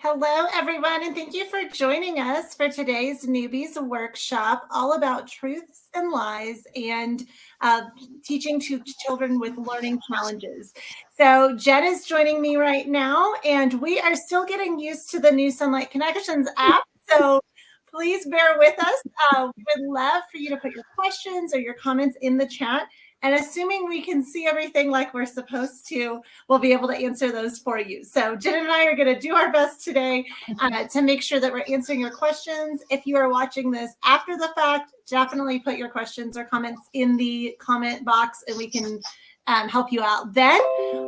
Hello, everyone, and thank you for joining us for today's Newbies workshop, all about truths and lies and teaching to children with learning challenges. So Jen is joining me right now, and we are still getting used to the new Sonlight Connections app. So please bear with us. We would love for you to put your questions or your comments in the chat. And assuming we can see everything like we're supposed to, we'll be able to answer those for you. So Jen and I are going to do our best today to make sure that we're answering your questions. If you are watching this after the fact, definitely put your questions or comments in the comment box and we can help you out then.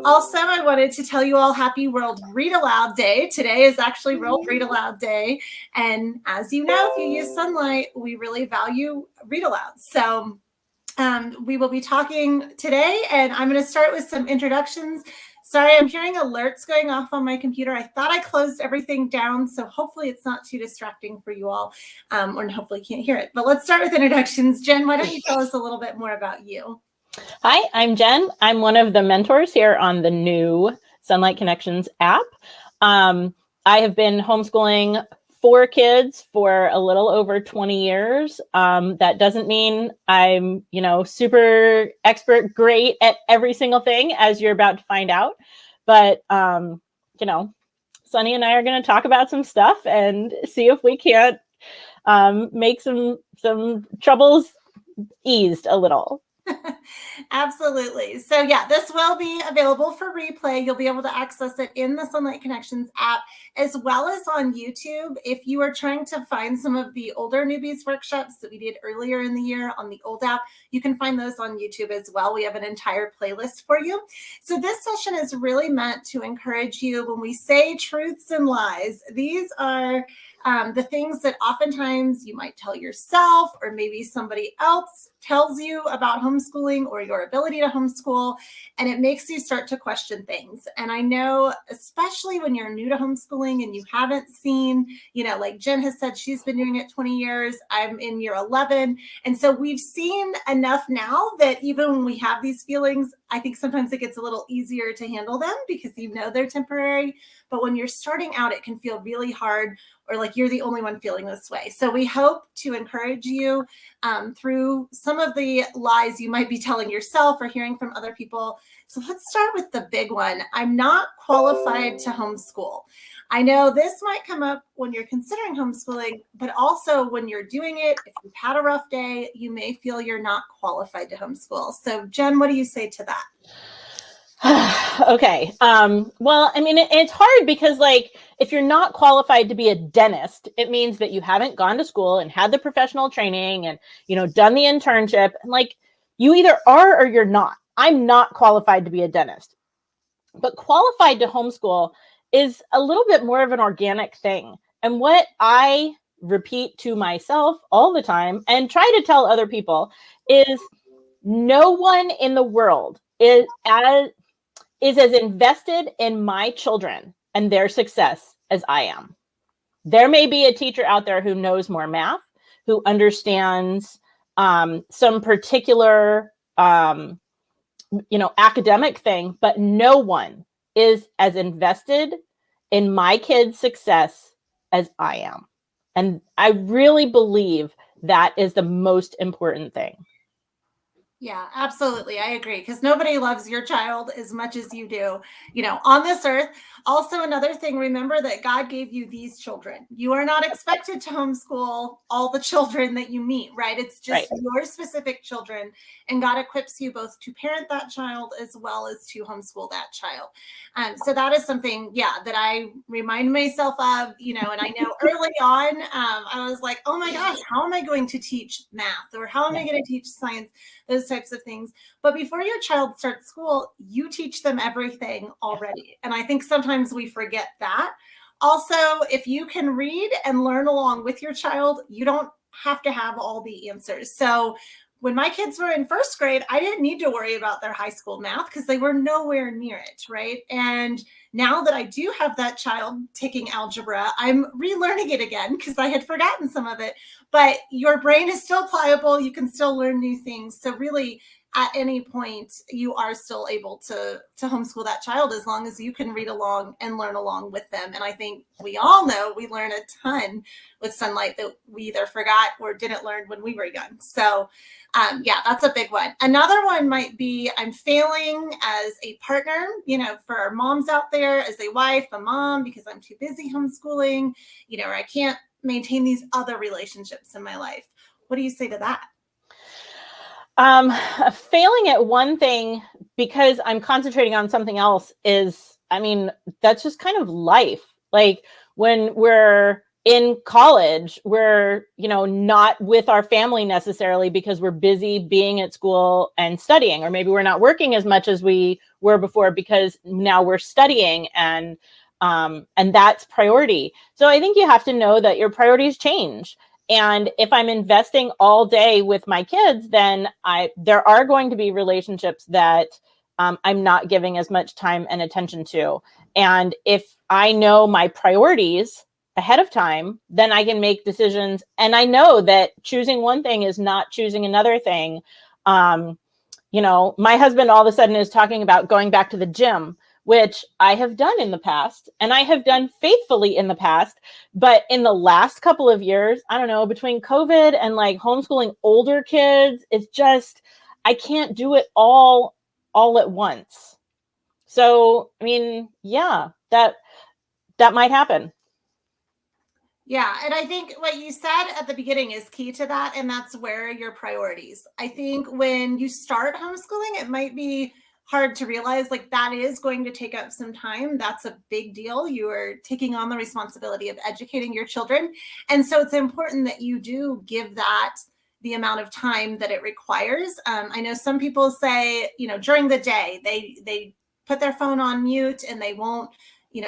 Also, I wanted to tell you all happy World Read Aloud Day. Today is actually World Read Aloud Day. And as you know, if you use Sonlight, we really value read aloud. So we will be talking today, and I'm going to start with some introductions. Sorry, I'm hearing alerts going off on my computer. I thought I closed everything down, so hopefully it's not too distracting for you all, or hopefully you can't hear it. But let's start with introductions. Jen, why don't you tell us a little bit more about you? Hi, I'm Jen. I'm one of the mentors here on the new Sonlight Connections app. I have been homeschooling 4 kids for a little over 20 years. That doesn't mean I'm, super expert, great at every single thing, as you're about to find out. But, Sunny and I are going to talk about some stuff and see if we can't make some troubles eased a little. Absolutely. So yeah, this will be available for replay. You'll be able to access it in the Sonlight Connections app, as well as on YouTube. If you are trying to find some of the older Newbies workshops that we did earlier in the year on the old app, you can find those on YouTube as well. We have an entire playlist for you. So this session is really meant to encourage you. When we say truths and lies, these are the things that oftentimes you might tell yourself, or maybe somebody else tells you about homeschooling or your ability to homeschool, and it makes you start to question things. And I know, especially when you're new to homeschooling and you haven't seen, like Jen has said, she's been doing it 20 years. I'm in year 11. And so we've seen enough now that even when we have these feelings, I think sometimes it gets a little easier to handle them because they're temporary. But when you're starting out, it can feel really hard, or like you're the only one feeling this way. So we hope to encourage you through some of the lies you might be telling yourself or hearing from other people. So let's start with the big one. I'm not qualified to homeschool. I know this might come up when you're considering homeschooling, but also when you're doing it, if you've had a rough day, you may feel you're not qualified to homeschool. So Jen, what do you say to that? Okay. Well, I mean, it's hard because if you're not qualified to be a dentist, it means that you haven't gone to school and had the professional training and, done the internship. And you either are or you're not. I'm not qualified to be a dentist, but qualified to homeschool is a little bit more of an organic thing. And what I repeat to myself all the time and try to tell other people is no one in the world is as invested in my children and their success as I am. There may be a teacher out there who knows more math, who understands some particular, academic thing, but no one is as invested in my kids' success as I am. And I really believe that is the most important thing. Yeah, absolutely. I agree, because nobody loves your child as much as you do, on this earth. Also, another thing, remember that God gave you these children. You are not expected to homeschool all the children that you meet, right? It's just your specific children, and God equips you both to parent that child as well as to homeschool that child. So that is something, that I remind myself of, and I know early on, I was like, oh my gosh, how am I going to teach math, or how am I going to teach science? Those types of things. But before your child starts school, you teach them everything already. And I think sometimes we forget that. Also, if you can read and learn along with your child, you don't have to have all the answers. So when my kids were in first grade, I didn't need to worry about their high school math because they were nowhere near it, right? And now that I do have that child taking algebra, I'm relearning it again because I had forgotten some of it. But your brain is still pliable. You can still learn new things. So really, at any point you are still able to homeschool that child as long as you can read along and learn along with them. And I think we all know we learn a ton with Sonlight that we either forgot or didn't learn when we were young. So yeah, that's a big one. Another one might be I'm failing as a partner, for our moms out there, as a wife, a mom, because I'm too busy homeschooling, or I can't maintain these other relationships in my life. What do you say to that? Failing at one thing because I'm concentrating on something else is, that's just kind of life. Like when we're in college, we're, not with our family necessarily because we're busy being at school and studying, or maybe we're not working as much as we were before because now we're studying, and that's priority. So I think you have to know that your priorities change. And if I'm investing all day with my kids, then there are going to be relationships that I'm not giving as much time and attention to. And if I know my priorities ahead of time, then I can make decisions. And I know that choosing one thing is not choosing another thing. My husband all of a sudden is talking about going back to the gym, which I have done in the past, and I have done faithfully in the past. But in the last couple of years, I don't know, between COVID and like homeschooling older kids, it's just, I can't do it all at once. So, yeah, that might happen. Yeah. And I think what you said at the beginning is key to that. And that's where your priorities. I think when you start homeschooling, it might be hard to realize like that is going to take up some time. That's a big deal. You are taking on the responsibility of educating your children. And so it's important that you do give that the amount of time that it requires. I know some people say, during the day, they put their phone on mute and they won't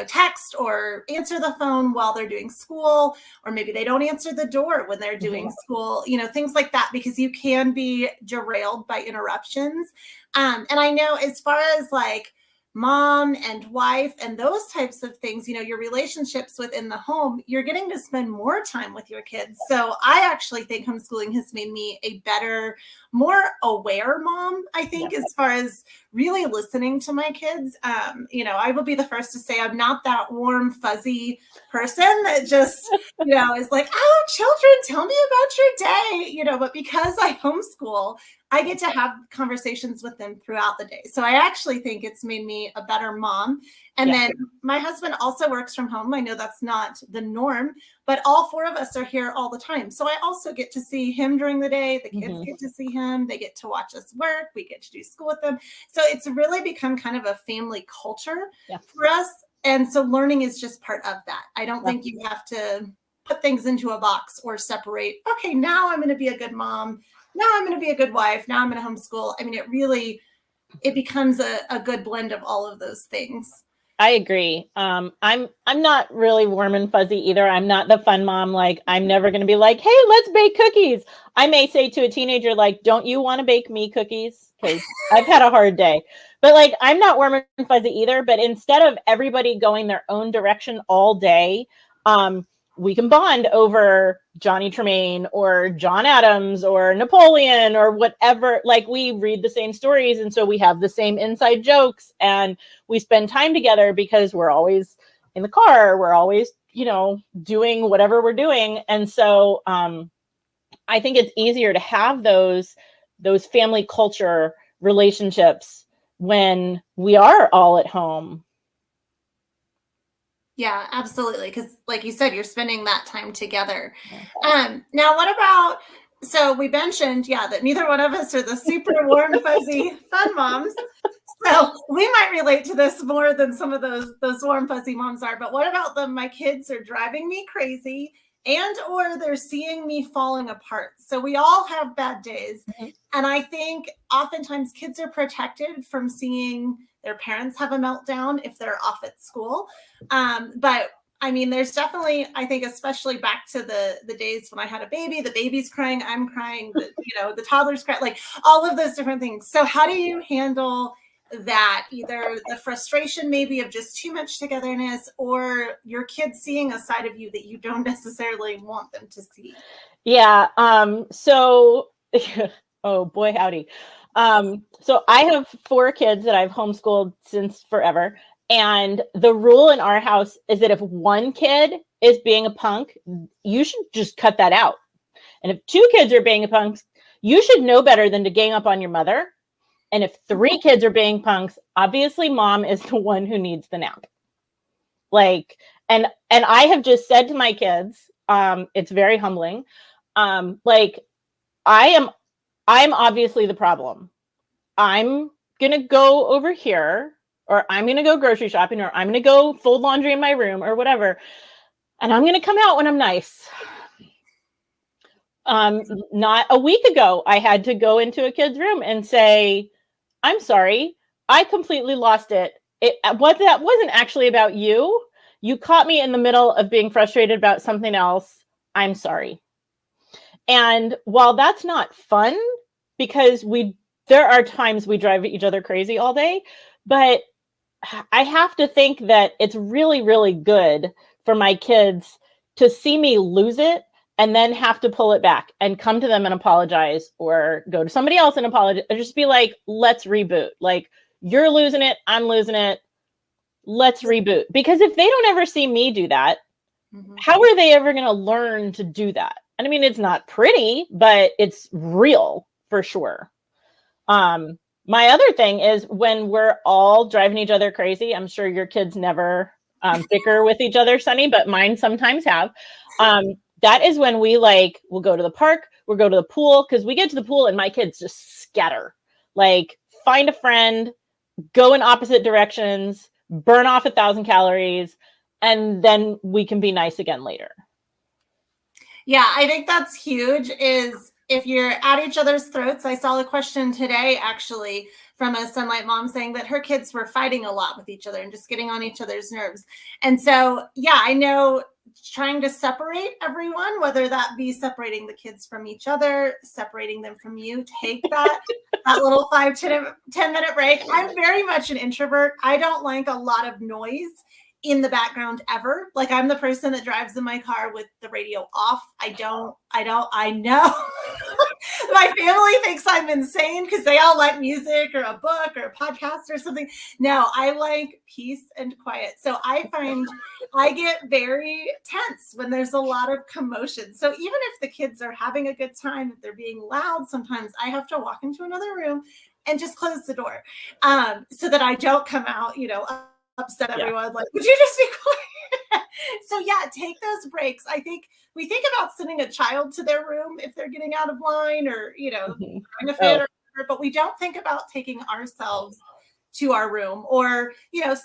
text or answer the phone while they're doing school, or maybe they don't answer the door when they're doing school, things like that, because you can be derailed by interruptions. And I know as far as like mom and wife and those types of things, your relationships within the home, you're getting to spend more time with your kids. So I actually think homeschooling has made me a better, more aware mom, I think, as far as really listening to my kids. I will be the first to say I'm not that warm, fuzzy person that just, is like, oh, children, tell me about your day, but because I homeschool, I get to have conversations with them throughout the day. So I actually think it's made me a better mom. And then my husband also works from home. I know that's not the norm, but all four of us are here all the time. So I also get to see him during the day. The kids get to see him. They get to watch us work. We get to do school with them. So it's really become kind of a family culture for us. And so learning is just part of that. I don't think you have to put things into a box or separate. Okay, now I'm going to be a good mom. Now I'm going to be a good wife. Now I'm going to homeschool. It becomes a good blend of all of those things. I agree. I'm not really warm and fuzzy either. I'm not the fun mom. Like, I'm never going to be like, hey, let's bake cookies. I may say to a teenager, like, don't you want to bake me cookies? Because I've had a hard day. But like, I'm not warm and fuzzy either. But instead of everybody going their own direction all day, we can bond over Johnny Tremaine or John Adams or Napoleon or whatever. Like, we read the same stories, and so we have the same inside jokes, and we spend time together because we're always in the car. We're always, doing whatever we're doing. And so I think it's easier to have those family culture relationships when we are all at home. Yeah, absolutely. Because like you said, you're spending that time together. Now, what about, so we mentioned, that neither one of us are the super warm, fuzzy, fun moms. So we might relate to this more than some of those warm, fuzzy moms are. But what about my kids are driving me crazy and or they're seeing me falling apart. So we all have bad days. And I think oftentimes kids are protected from seeing their parents have a meltdown if they're off at school. But I mean, there's definitely, I think, especially back to the days when I had a baby, the baby's crying, I'm crying, the toddler's crying, like all of those different things. So how do you handle that, either the frustration maybe of just too much togetherness or your kids seeing a side of you that you don't necessarily want them to see? Yeah. So, oh boy, howdy. So I have 4 kids that I've homeschooled since forever. And the rule in our house is that if one kid is being a punk, you should just cut that out. And if 2 kids are being punks, you should know better than to gang up on your mother. And if 3 kids are being punks, obviously mom is the one who needs the nap. Like, and I have just said to my kids, it's very humbling. Like, I'm obviously the problem. I'm gonna go over here, or I'm gonna go grocery shopping, or I'm gonna go fold laundry in my room, or whatever. And I'm gonna come out when I'm nice. Not a week ago, I had to go into a kid's room and say, I'm sorry, I completely lost it. That wasn't actually about you. You caught me in the middle of being frustrated about something else. I'm sorry. And while that's not fun, because there are times we drive each other crazy all day, but I have to think that it's really, really good for my kids to see me lose it and then have to pull it back and come to them and apologize, or go to somebody else and apologize, or just be like, let's reboot. Like, you're losing it, I'm losing it. Let's reboot. Because if they don't ever see me do that, how are they ever going to learn to do that? And I mean, it's not pretty, but it's real for sure. My other thing is when we're all driving each other crazy, I'm sure your kids never bicker with each other, Sunny, but mine sometimes have. That is when we'll go to the park, we'll go to the pool, because we get to the pool and my kids just scatter. Like, find a friend, go in opposite directions, burn off 1,000 calories, and then we can be nice again later. Yeah, I think that's huge, is if you're at each other's throats. I saw a question today, actually, from a Sonlight mom saying that her kids were fighting a lot with each other and just getting on each other's nerves. And so, yeah, I know trying to separate everyone, whether that be separating the kids from each other, separating them from you, take that little 5-10 minute break. I'm very much an introvert. I don't like a lot of noise in the background ever. Like, I'm the person that drives in my car with the radio off. I know my family thinks I'm insane because they all like music or a book or a podcast or something. No, I like peace and quiet. So I find I get very tense when there's a lot of commotion. So even if the kids are having a good time, if they're being loud, sometimes I have to walk into another room and just close the door, so that I don't come out, upset everyone. Like, would you just be quiet? So yeah, take those breaks. I think we think about sending a child to their room if they're getting out of line, or throwing a fit, or whatever, but we don't think about taking ourselves to our room, or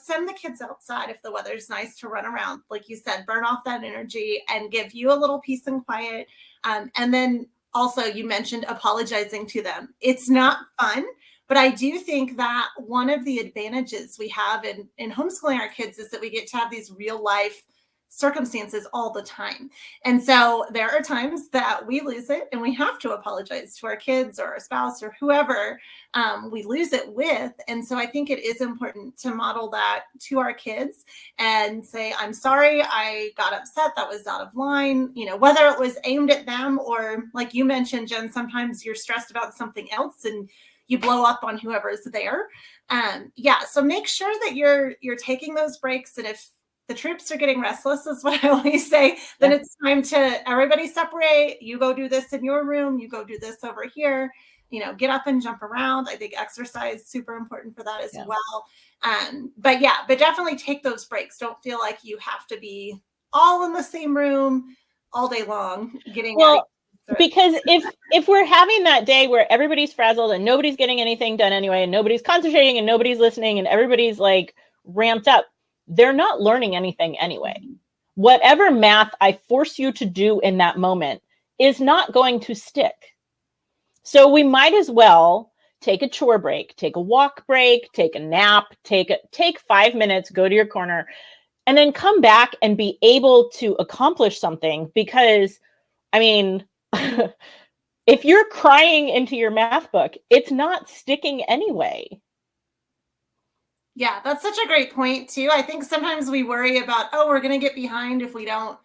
send the kids outside if the weather's nice to run around, like you said, burn off that energy and give you a little peace and quiet. And then also, you mentioned apologizing to them. It's not fun. But I do think that one of the advantages we have in homeschooling our kids is that we get to have these real life circumstances all the time. And so there are times that we lose it and we have to apologize to our kids or our spouse or whoever we lose it with. And so I think it is important to model that to our kids and say, I'm sorry, I got upset. That was out of line, whether it was aimed at them or, like you mentioned, Jen, sometimes you're stressed about something else and you blow up on whoever's there. So make sure that you're taking those breaks. And if the troops are getting restless, is what I always say, then it's time to everybody separate. You go do this in your room. You go do this over here. Get up and jump around. I think exercise is super important for that as well. But definitely take those breaks. Don't feel like you have to be all in the same room all day long getting because if we're having that day where everybody's frazzled and nobody's getting anything done anyway, and nobody's concentrating and nobody's listening and everybody's like ramped up, they're not learning anything anyway. Whatever math I force you to do in that moment is not going to stick. So we might as well take a chore break, take a walk break, take a nap, take 5 minutes, go to your corner, and then come back and be able to accomplish something. Because, I mean, if you're crying into your math book, it's not sticking anyway. Yeah, that's such a great point too. I think sometimes we worry about, we're going to get behind if we don't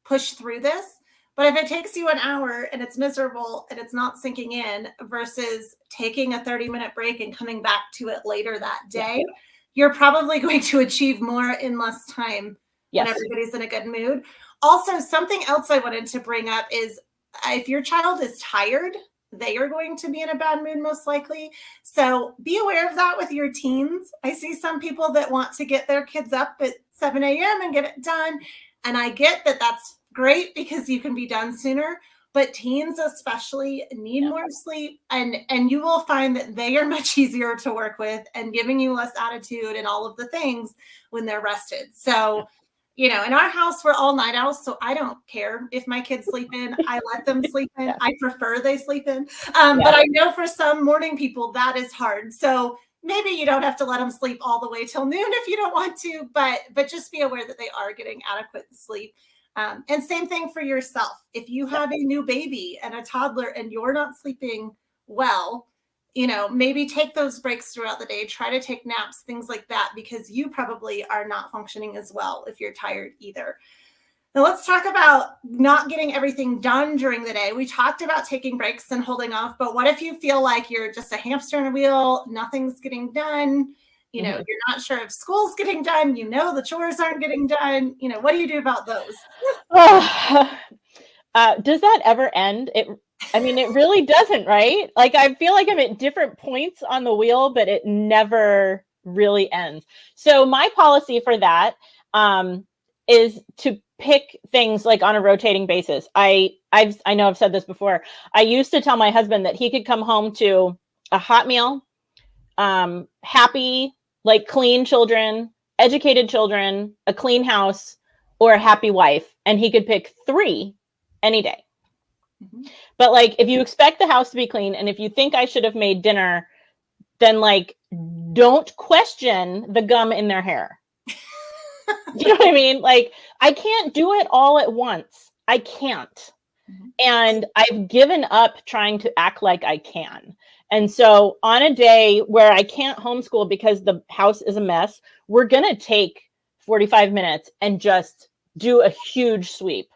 push through this. But if it takes you an hour and it's miserable and it's not sinking in versus taking a 30-minute break and coming back to it later that day, you're probably going to achieve more in less time when everybody's in a good mood. Also, something else I wanted to bring up is if your child is tired, they are going to be in a bad mood most likely. So be aware of that with your teens. I see some people that want to get their kids up at 7 a.m. and get it done. And I get that that's great because you can be done sooner, but teens especially need more sleep, and you will find that they are much easier to work with and giving you less attitude and all of the things when they're rested. So, in our house, we're all night owls, so I don't care if my kids sleep in. I let them sleep in. I prefer they sleep in. But I know for some morning people that is hard. So maybe you don't have to let them sleep all the way till noon if you don't want to, but just be aware that they are getting adequate sleep. And same thing for yourself. If you have a new baby and a toddler and you're not sleeping well, maybe take those breaks throughout the day, try to take naps, things like that, because you probably are not functioning as well if you're tired either. Now let's talk about not getting everything done during the day. We talked about taking breaks and holding off, but what if you feel like you're just a hamster in a wheel, nothing's getting done? You're not sure if school's getting done, the chores aren't getting done. What do you do about those? Does that ever end? It really doesn't, right? Like, I feel like I'm at different points on the wheel, but it never really ends. So my policy for that is to pick things like on a rotating basis. I know I've said this before. I used to tell my husband that he could come home to a hot meal, happy, like clean children, educated children, a clean house, or a happy wife, and he could pick 3 any day. Mm-hmm. But like, if you expect the house to be clean, and if you think I should have made dinner, then like, don't question the gum in their hair. You know what I mean? Like, I can't do it all at once. I can't. Mm-hmm. And I've given up trying to act like I can. And so on a day where I can't homeschool because the house is a mess, we're going to take 45 minutes and just do a huge sweep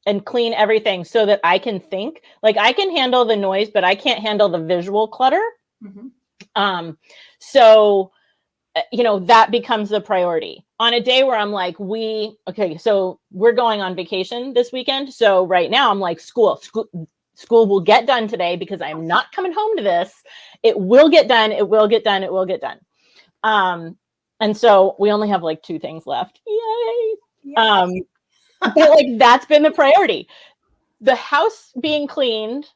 and clean everything so that I can think. Like, I can handle the noise, but I can't handle the visual clutter. Mm-hmm. So that becomes the priority. On a day where I'm like, so we're going on vacation this weekend. So right now I'm like, school will get done today because I'm not coming home to this. It will get done. It will get done. It will get done. And so we only have like 2 things left. Yay. But like, that's been the priority. The house being cleaned.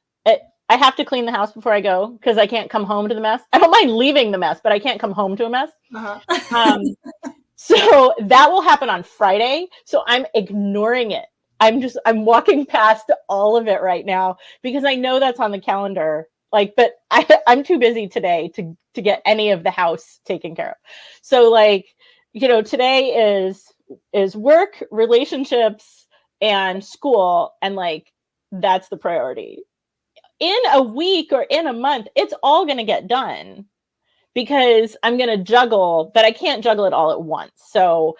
I have to clean the house before I go because I can't come home to the mess. I don't mind leaving the mess, but I can't come home to a mess. Uh-huh. So that will happen on Friday. So I'm ignoring it. I'm walking past all of it right now because I know that's on the calendar. Like, but I'm too busy today to get any of the house taken care of. So like, today is work, relationships, and school. And like, that's the priority. In a week or in a month, it's all going to get done because I'm going to juggle, but I can't juggle it all at once. So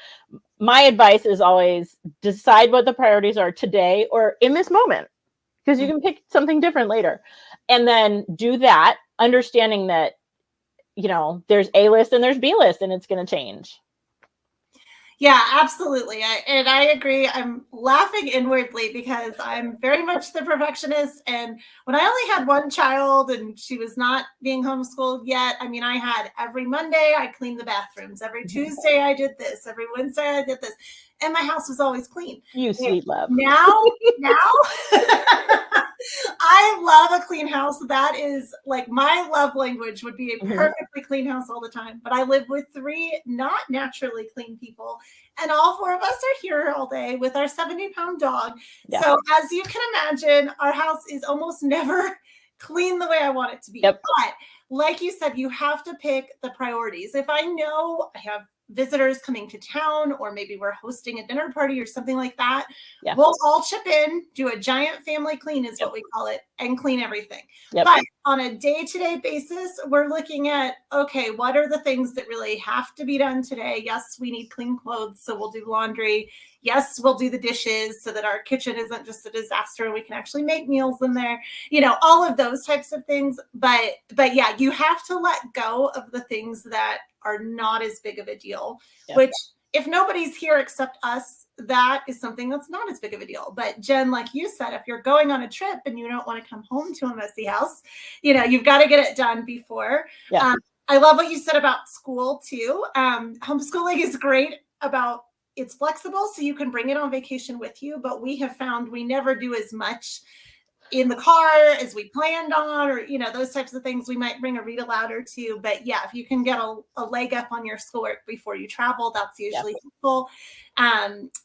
my advice is always decide what the priorities are today or in this moment, because you can pick something different later. And then do that, understanding that, there's A list and there's B list, and it's going to change. Yeah, absolutely. I agree. I'm laughing inwardly because I'm very much the perfectionist. And when I only had one child and she was not being homeschooled yet, I had every Monday I cleaned the bathrooms. Every Tuesday I did this. Every Wednesday I did this. And my house was always clean. You sweet love. Now, I love a clean house. That is like my love language would be a perfectly clean house all the time. But I live with 3 not naturally clean people. And all 4 of us are here all day with our 70-pound dog. Yeah. So as you can imagine, our house is almost never clean the way I want it to be. Yep. But like you said, you have to pick the priorities. If I know I have visitors coming to town, or maybe we're hosting a dinner party or something like that, Yeah. we'll all chip in, do a giant family clean is Yep. what we call it, and clean everything. Yep. But on a day-to-day basis, we're looking at, okay, what are the things that really have to be done today? Yes, we need clean clothes, so we'll do laundry. Yes, we'll do the dishes so that our kitchen isn't just a disaster and we can actually make meals in there, you know, all of those types of things. But yeah, you have to let go of the things that are not as big of a deal, which if nobody's here except us, that is something that's not as big of a deal. But Jen, like you said, if you're going on a trip and you don't want to come home to a messy house, you know, you've got to get it done before. Yeah. I love what you said about school too. Homeschooling is great about it's flexible, so you can bring it on vacation with you, but we have found we never do as much in the car as we planned on, or, you know, those types of things. We might bring a read aloud or two, but yeah, if you can get a leg up on your schoolwork before you travel, that's usually helpful.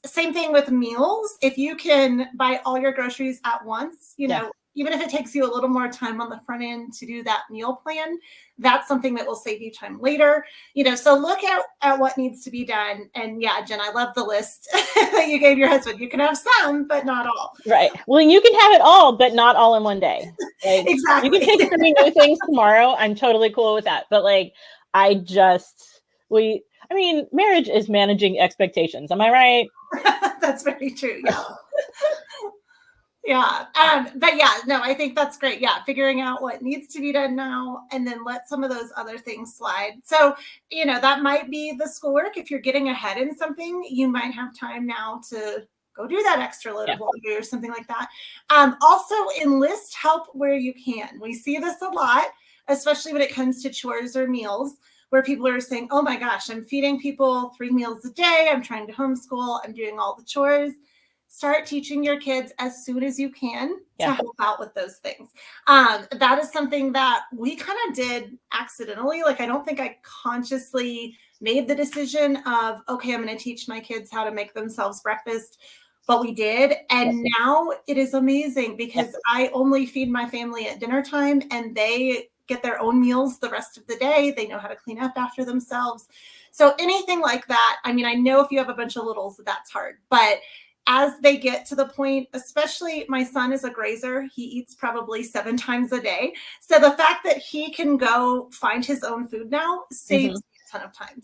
Same thing with meals. If you can buy all your groceries at once, you know, even if it takes you a little more time on the front end to do that meal plan, that's something that will save you time later. You know, so look at what needs to be done. And yeah, Jen, I love the list that you gave your husband. You can have some, but not all. Right. Well, you can have it all, but not all in one day. Like, exactly. You can take 3 new things tomorrow. I'm totally cool with that. But like, marriage is managing expectations. Am I right? That's very true. Yeah. Yeah. But yeah, no, I think that's great. Yeah. Figuring out what needs to be done now and then let some of those other things slide. So, you know, that might be the schoolwork. If you're getting ahead in something, you might have time now to go do that extra load of laundry or something like that. Also enlist help where you can. We see this a lot, especially when it comes to chores or meals, where people are saying, oh my gosh, I'm feeding people 3 meals a day. I'm trying to homeschool. I'm doing all the chores. Start teaching your kids as soon as you can to help out with those things. That is something that we kind of did accidentally. Like, I don't think I consciously made the decision of, okay, I'm going to teach my kids how to make themselves breakfast, but we did. And now it is amazing because I only feed my family at dinner time and they get their own meals the rest of the day. They know how to clean up after themselves. So anything like that, I mean, I know if you have a bunch of littles, that's hard, but as they get to the point, especially my son is a grazer, he eats probably 7 times a day. So the fact that he can go find his own food now saves me a ton of time.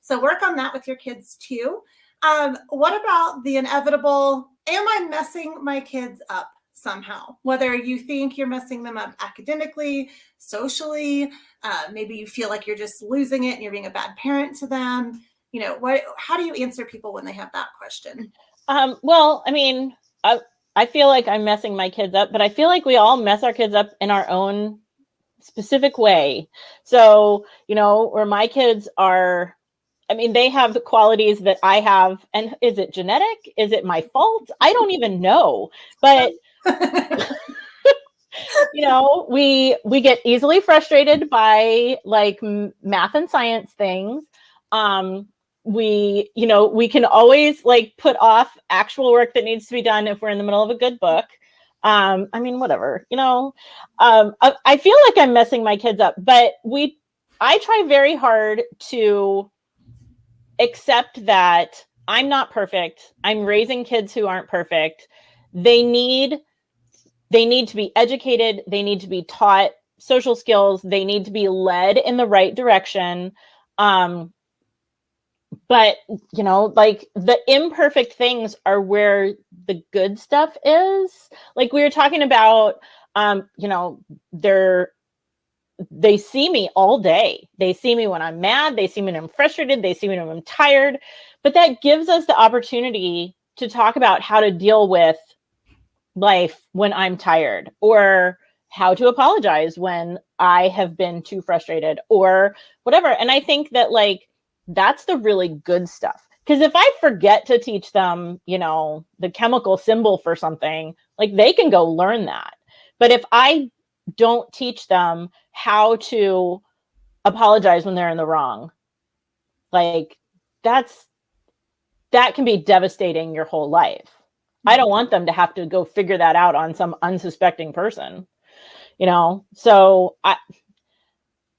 So work on that with your kids too. What about the inevitable, am I messing my kids up somehow? Whether you think you're messing them up academically, socially, maybe you feel like you're just losing it and you're being a bad parent to them. You know, how do you answer people when they have that question? Well, I mean, I feel like I'm messing my kids up, but I feel like we all mess our kids up in our own specific way. So, you know, where my kids are, I mean, they have the qualities that I have. And is it genetic? Is it my fault? I don't even know. But, you know, we get easily frustrated by like math and science things. We can always like put off actual work that needs to be done if we're in the middle of a good book. I mean, whatever, you know, I feel like I'm messing my kids up, but I try very hard to accept that I'm not perfect. I'm raising kids who aren't perfect. They need to be educated. They need to be taught social skills. They need to be led in the right direction. But, you know, like the imperfect things are where the good stuff is. Like we were talking about, you know, they see me all day. They see me when I'm mad. They see me when I'm frustrated. They see me when I'm tired. But that gives us the opportunity to talk about how to deal with life when I'm tired, or how to apologize when I have been too frustrated or whatever. And I think that like, that's the really good stuff. Because if I forget to teach them, you know, the chemical symbol for something, like they can go learn that. But if I don't teach them how to apologize when they're in the wrong, like that can be devastating your whole life. I don't want them to have to go figure that out on some unsuspecting person, you know? So I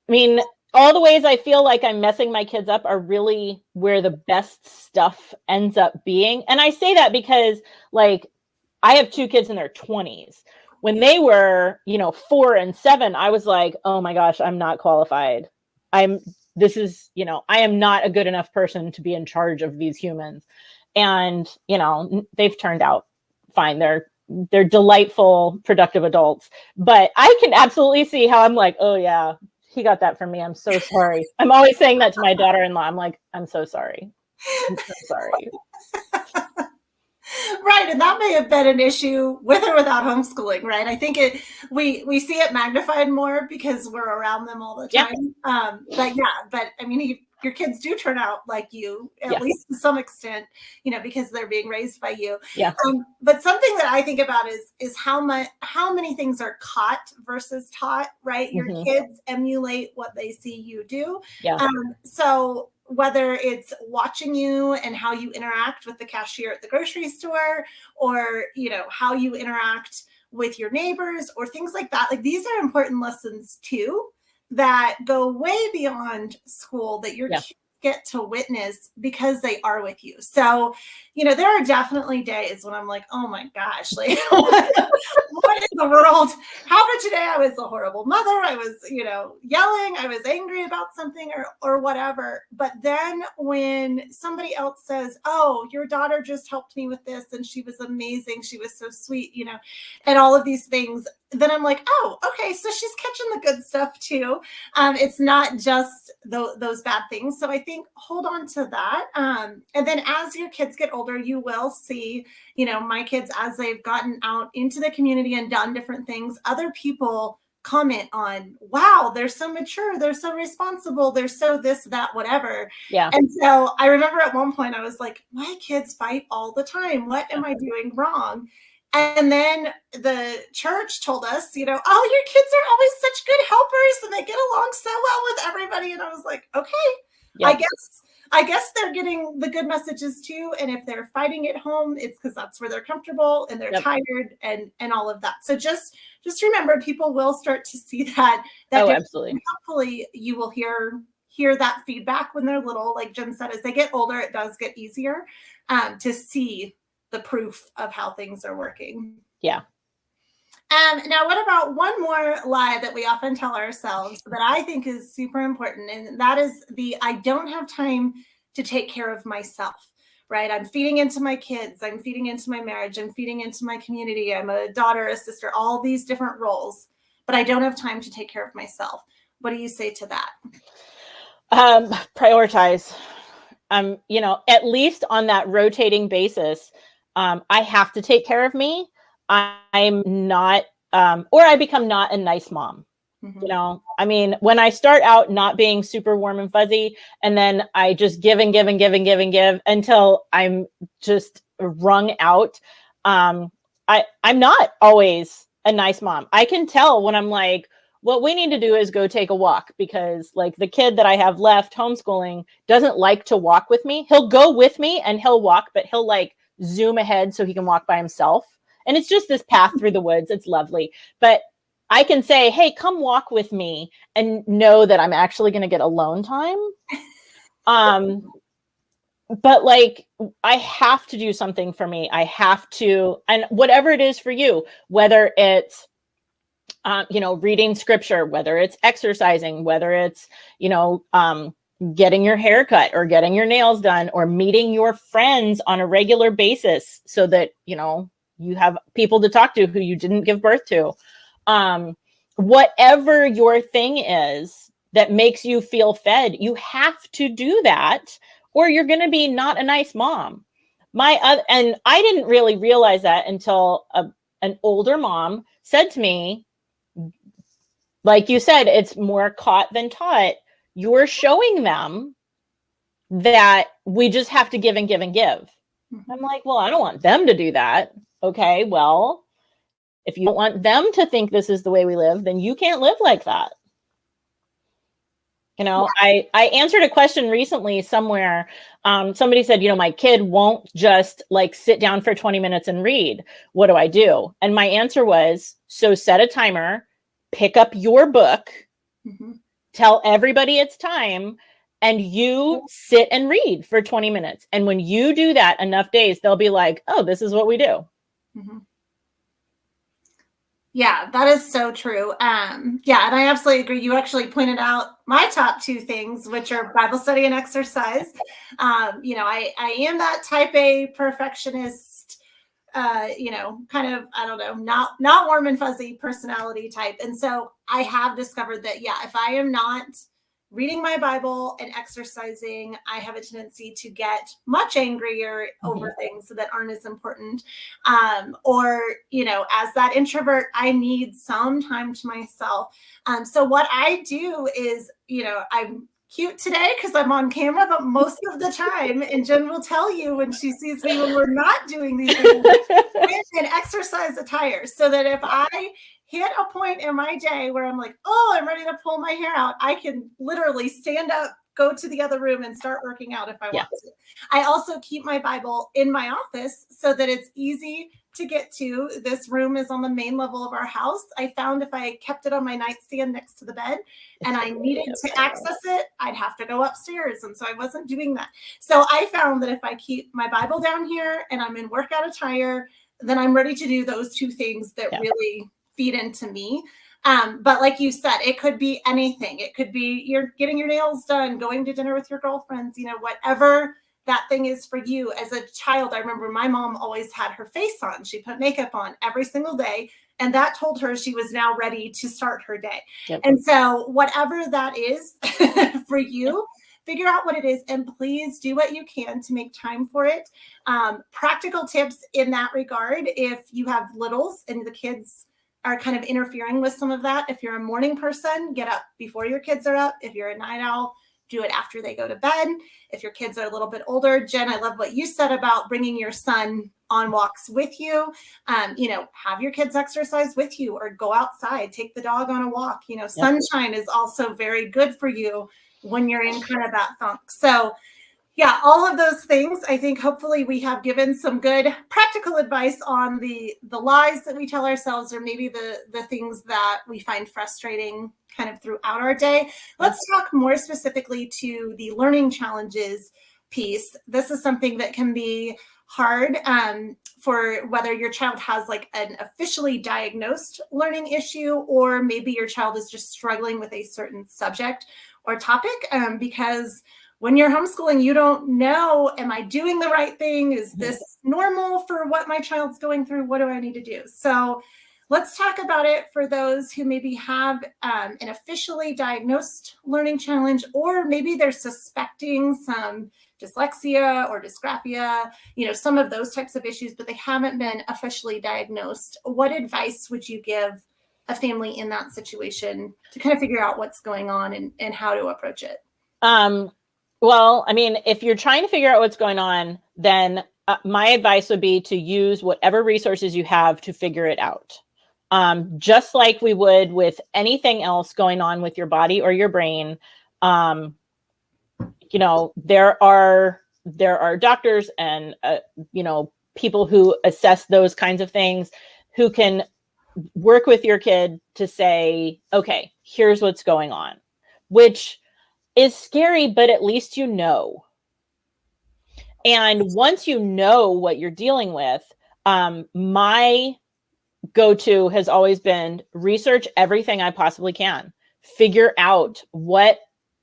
mean, all the ways I feel like I'm messing my kids up are really where the best stuff ends up being. And I say that because, like, I have 2 kids in their 20s. When they were, 4 and 7, I was like, oh my gosh, I'm not qualified. I am not a good enough person to be in charge of these humans. And, they've turned out fine. They're delightful, productive adults. But I can absolutely see how I'm like, oh yeah, he got that from me. I'm so sorry. I'm always saying that to my daughter-in-law. I'm like, I'm so sorry. I'm so sorry. Right, and that may have been an issue with or without homeschooling, right? I think we see it magnified more because we're around them all the time. But I mean, your kids do turn out like you, at least to some extent, because they're being raised by you. Yeah. But something that I think about is how many things are caught versus taught, right? Your kids emulate what they see you do. Yeah. So whether it's watching you and how you interact with the cashier at the grocery store, or, how you interact with your neighbors or things like that. Like, these are important lessons too, that go way beyond school, that your kids get to witness because they are with you. So, there are definitely days when I'm like, oh my gosh, like, what in the world? How about today? I was a horrible mother. I was, yelling. I was angry about something or whatever. But then when somebody else says, oh, your daughter just helped me with this and she was amazing, she was so sweet, and all of these things, then I'm like, oh, okay, so she's catching the good stuff too. It's not just those bad things. So I think hold on to that. And then as your kids get older, you will see, my kids, as they've gotten out into the community and done different things, other people comment on, wow, they're so mature, they're so responsible, they're so this, that, whatever. Yeah. And so I remember at one point I was like, my kids fight all the time. What am I doing wrong? And then the church told us, oh, your kids are always such good helpers and they get along so well with everybody. And I was like, okay, yep. I guess they're getting the good messages too. And if they're fighting at home, it's because that's where they're comfortable and they're tired and all of that. So just remember, people will start to see that. Oh, absolutely. Hopefully you will hear that feedback when they're little. Like Jen said, as they get older, it does get easier to see the proof of how things are working. Yeah. Now, what about one more lie that we often tell ourselves that I think is super important? And that is I don't have time to take care of myself, right? I'm feeding into my kids. I'm feeding into my marriage. I'm feeding into my community. I'm a daughter, a sister, all these different roles, but I don't have time to take care of myself. What do you say to that? Prioritize. At least on that rotating basis, I have to take care of me. I'm not, or I become not a nice mom. When I start out not being super warm and fuzzy, and then I just give and give and give and give and give until I'm just wrung out. I'm not always a nice mom. I can tell when I'm like, what we need to do is go take a walk, because like the kid that I have left homeschooling doesn't like to walk with me. He'll go with me and he'll walk, but he'll like zoom ahead so he can walk by himself. And it's just this path through the woods. It's lovely. But I can say, hey, come walk with me, and know that I'm actually going to get alone time. But like, I have to do something for me. I have to, and whatever it is for you, whether it's, reading scripture, whether it's exercising, whether it's, getting your hair cut or getting your nails done or meeting your friends on a regular basis so that, you have people to talk to who you didn't give birth to. Whatever your thing is that makes you feel fed, you have to do that, or you're going to be not a nice mom. And I didn't really realize that until an older mom said to me, like you said, it's more caught than taught. You're showing them that we just have to give and give and give. I'm like, well, I don't want them to do that. Okay, well, if you don't want them to think this is the way we live, then you can't live like that. I answered a question recently somewhere. Somebody said, my kid won't just like sit down for 20 minutes and read. What do I do? And my answer was, so set a timer, pick up your book, tell everybody it's time, and you sit and read for 20 minutes. And when you do that enough days, they'll be like, oh, this is what we do. Mm-hmm. Yeah, that is so true. Yeah, and I absolutely agree. You actually pointed out my top two things, which are Bible study and exercise. I am that type A perfectionist, kind of, I don't know, not warm and fuzzy personality type. And so I have discovered that, if I am not reading my Bible and exercising, I have a tendency to get much angrier over things that aren't as important. As that introvert, I need some time to myself. So what I do is, I'm cute today because I'm on camera, but most of the time, and Jen will tell you when she sees me when we're not doing these things, I'm in exercise attire, so that if I hit a point in my day where I'm like, oh, I'm ready to pull my hair out, I can literally stand up, go to the other room, and start working out if I want to. I also keep my Bible in my office so that it's easy to get to. This room is on the main level of our house. I found if I kept it on my nightstand next to the bed and I needed to access it, I'd have to go upstairs. And so I wasn't doing that. So I found that if I keep my Bible down here and I'm in workout attire, then I'm ready to do those two things that really feed into me. But like you said, it could be anything. It could be you're getting your nails done, going to dinner with your girlfriends, whatever that thing is for you. As a child, I remember my mom always had her face on. She put makeup on every single day, and that told her she was now ready to start her day. And so whatever that is for you, figure out what it is, and please do what you can to make time for it. Practical tips in that regard: if you have littles and the kids are kind of interfering with some of that, if you're a morning person, get up before your kids are up. If you're a night owl, do it after they go to bed. If your kids are a little bit older, Jen, I love what you said about bringing your son on walks with you. Have your kids exercise with you, or go outside, take the dog on a walk. Sunshine is also very good for you when you're in kind of that funk. So all of those things, I think hopefully we have given some good practical advice on the lies that we tell ourselves, or maybe the things that we find frustrating kind of throughout our day. Let's talk more specifically to the learning challenges piece. This is something that can be hard for whether your child has like an officially diagnosed learning issue, or maybe your child is just struggling with a certain subject or topic, because when you're homeschooling, you don't know, am I doing the right thing? Is this normal for what my child's going through? What do I need to do? So let's talk about it for those who maybe have an officially diagnosed learning challenge, or maybe they're suspecting some dyslexia or dysgraphia, some of those types of issues, but they haven't been officially diagnosed. What advice would you give a family in that situation to kind of figure out what's going on and how to approach it? Well, I mean, if you're trying to figure out what's going on, then my advice would be to use whatever resources you have to figure it out. Just like we would with anything else going on with your body or your brain. There are doctors and, people who assess those kinds of things, who can work with your kid to say, okay, here's what's going on, which is scary, but at least you know. And once you know what you're dealing with, my go-to has always been research everything I possibly can, figure out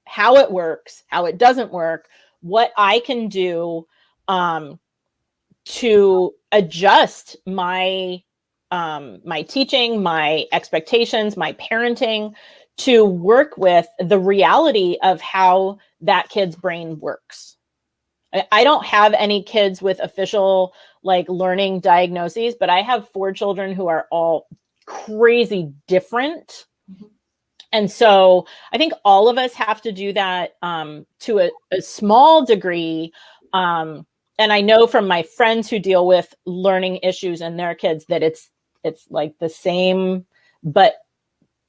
how it works, how it doesn't work, what I can do to adjust my teaching, my expectations, my parenting, to work with the reality of how that kid's brain works. I don't have any kids with official learning diagnoses, but I have 4 children who are all crazy different. And so I think all of us have to do that to a small degree. And I know from my friends who deal with learning issues and their kids that it's like the same, but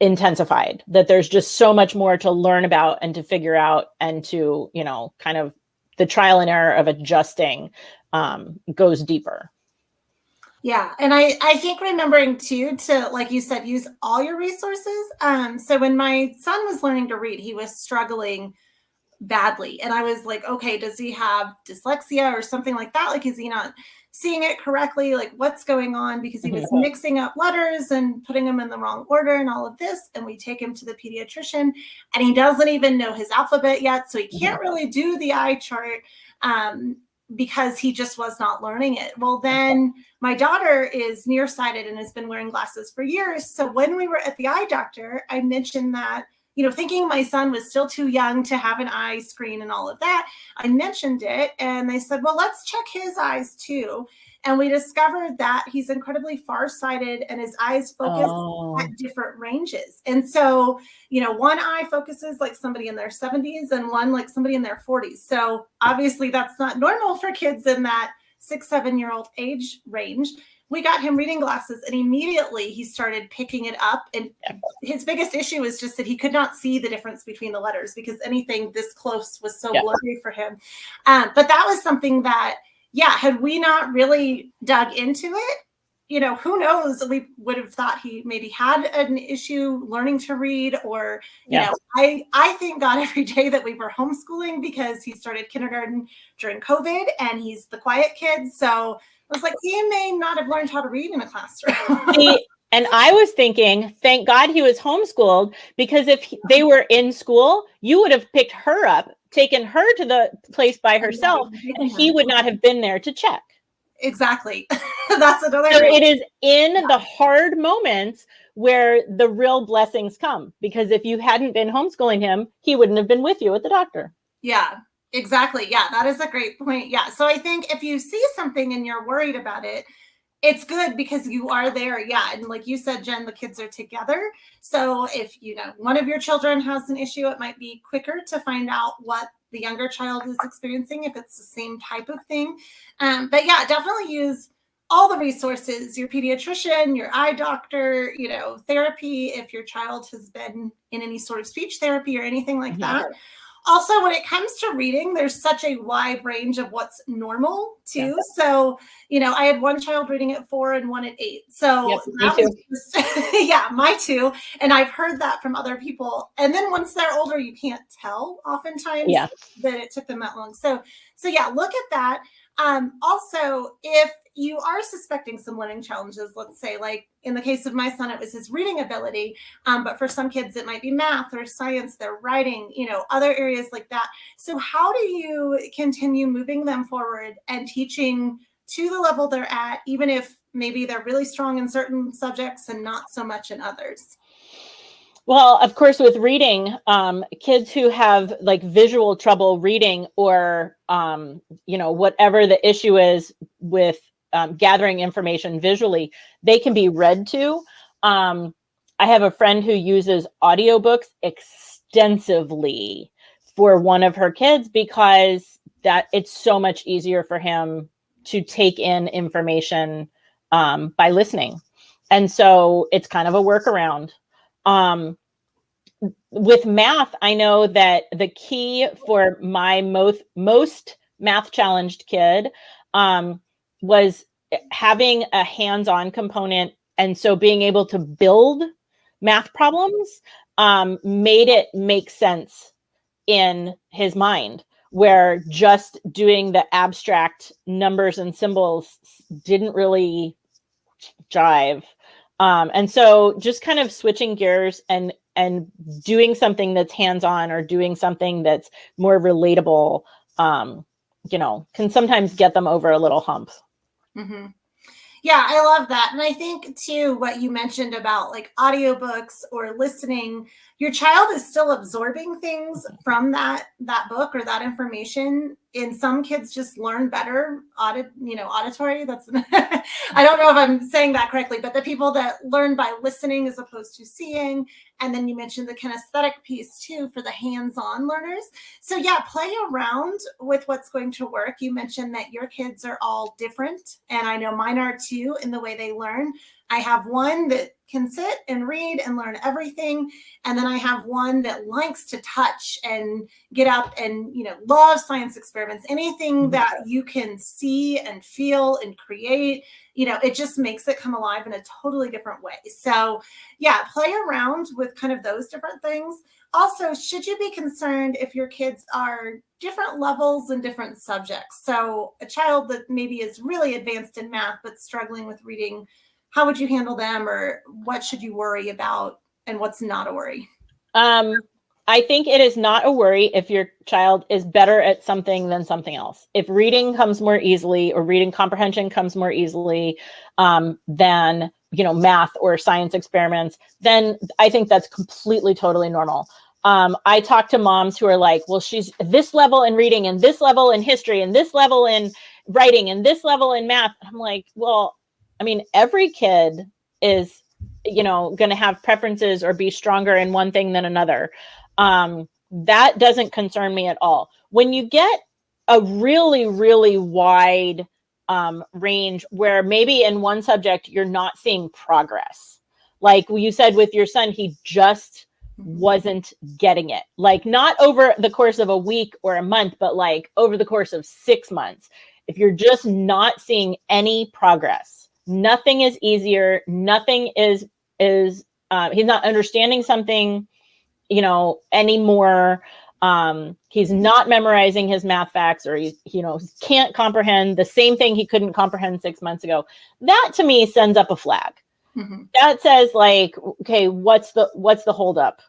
intensified, that there's just so much more to learn about and to figure out, and to, kind of the trial and error of adjusting goes deeper. Yeah. And I think remembering too, to, like you said, use all your resources. So when my son was learning to read, he was struggling badly. And I was like, okay, does he have dyslexia or something like that? Like, is he not seeing it correctly? Like, what's going on? Because he was mixing up letters and putting them in the wrong order and all of this. And we take him to the pediatrician and he doesn't even know his alphabet yet. So he can't really do the eye chart. Because he just was not learning it. Well, then my daughter is nearsighted and has been wearing glasses for years. So when we were at the eye doctor, I mentioned that, thinking my son was still too young to have an eye screen and all of that, I mentioned it and they said, well, let's check his eyes too. And we discovered that he's incredibly farsighted and his eyes focus at different ranges. And so, one eye focuses like somebody in their 70s and one like somebody in their 40s. So obviously that's not normal for kids in that 6-7-year-old age range. We got him reading glasses and immediately he started picking it up. And his biggest issue was just that he could not see the difference between the letters because anything this close was so blurry for him. But that was something that, had we not really dug into it, who knows, we would have thought he maybe had an issue learning to read or, I thank God every day that we were homeschooling because he started kindergarten during COVID and he's the quiet kid. So I was like, he may not have learned how to read in a classroom. And I was thinking, thank God he was homeschooled, because if they were in school, you would have picked her up, taken her to the place by herself, and he would not have been there to check. Exactly. That's another. So it is in the hard moments where the real blessings come, because if you hadn't been homeschooling him, he wouldn't have been with you at the doctor. Yeah, exactly. Yeah, that is a great point. Yeah. So I think if you see something and you're worried about it, it's good because you are there. Yeah. And like you said, Jen, the kids are together. So if, one of your children has an issue, it might be quicker to find out what the younger child is experiencing if it's the same type of thing. But yeah, definitely use all the resources, your pediatrician, your eye doctor, therapy, if your child has been in any sort of speech therapy or anything like that. Also, when it comes to reading, there's such a wide range of what's normal too. Yeah. So, I had one child reading at 4 and one at 8. So that was just, my two. And I've heard that from other people. And then once they're older, you can't tell oftentimes that it took them that long. So yeah, look at that. Also, if you are suspecting some learning challenges, let's say, like in the case of my son, it was his reading ability. But for some kids, it might be math or science, their writing, other areas like that. So how do you continue moving them forward and teaching to the level they're at, even if maybe they're really strong in certain subjects and not so much in others? Well, of course, with reading, kids who have like visual trouble reading or, whatever the issue is with gathering information visually, they can be read to. I have a friend who uses audiobooks extensively for one of her kids because that it's so much easier for him to take in information by listening. And so it's kind of a workaround. With math, I know that the key for my most math challenged kid was having a hands-on component. And so being able to build math problems made it make sense in his mind, where just doing the abstract numbers and symbols didn't really jive. And so just kind of switching gears and doing something that's hands-on or doing something that's more relatable, can sometimes get them over a little hump. Mm-hmm. Yeah, I love that. And I think too, what you mentioned about like audiobooks or listening, your child is still absorbing things from that book or that information. And some kids just learn better auditory. That's I don't know if I'm saying that correctly, but the people that learn by listening as opposed to seeing. And then you mentioned the kinesthetic piece too for the hands-on learners. So yeah, play around with what's going to work. You mentioned that your kids are all different, and I know mine are too in the way they learn. I have one that can sit and read and learn everything. And then then I have one that likes to touch and get up and, love science experiments, anything that you can see and feel and create, it just makes it come alive in a totally different way. So yeah, play around with kind of those different things. Also, should you be concerned if your kids are different levels in different subjects? So a child that maybe is really advanced in math but struggling with reading, how would you handle them, or what should you worry about and what's not a worry? I think it is not a worry if your child is better at something than something else. If reading comes more easily, or reading comprehension comes more easily than math or science experiments, then I think that's completely, totally normal. I talk to moms who are like, well, she's this level in reading and this level in history and this level in writing and this level in math. I'm like, well, I mean, every kid is, going to have preferences or be stronger in one thing than another. That doesn't concern me at all. When you get a really, really wide range where maybe in one subject you're not seeing progress, like you said with your son, he just wasn't getting it, like not over the course of a week or a month, but like over the course of 6 months. If you're just not seeing any progress, nothing is easier, nothing is he's not understanding something anymore. He's not memorizing his math facts, or he can't comprehend the same thing he couldn't comprehend 6 months ago. That to me sends up a flag. That says like, okay, what's the holdup?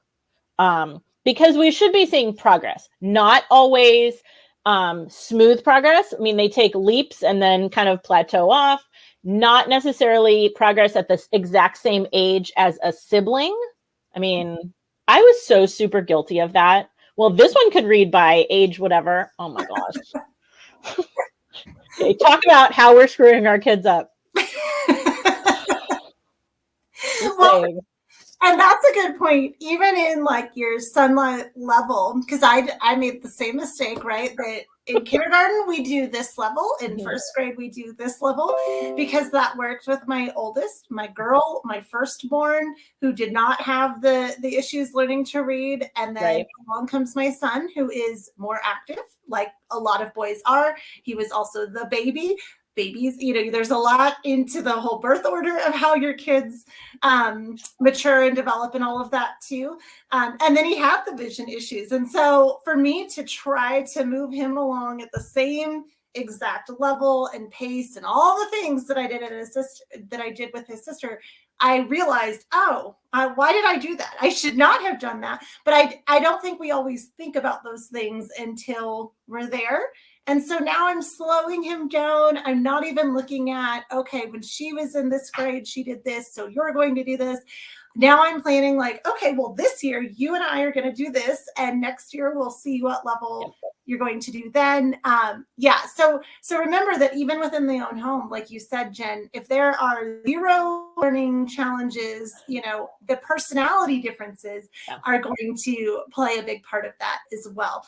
Because we should be seeing progress, not always smooth progress. I mean, they take leaps and then kind of plateau off, not necessarily progress at the exact same age as a sibling. I mean, I was so super guilty of that. Well, this one could read by age whatever. Oh my gosh. Okay, talk about how we're screwing our kids up. Well, and that's a good point. Even in like your Sonlight level, because I made the same mistake, right? That in kindergarten we do this level, in first grade we do this level, because that worked with my oldest, my girl, my firstborn, who did not have the issues learning to read. And then along comes my son, who is more active, like a lot of boys are. He was also the baby. Babies, there's a lot into the whole birth order of how your kids mature and develop and all of that too. And then he had the vision issues. And so for me to try to move him along at the same exact level and pace and all the things that I did with his sister, I realized, why did I do that? I should not have done that. But I don't think we always think about those things until we're there. And so now I'm slowing him down. I'm not even looking at, okay, when she was in this grade, she did this, so you're going to do this. Now I'm planning like, okay, well, this year you and I are going to do this, and next year we'll see what level you're going to do then. So remember that even within the own home, like you said, Jen, if there are 0 learning challenges, the personality differences are going to play a big part of that as well.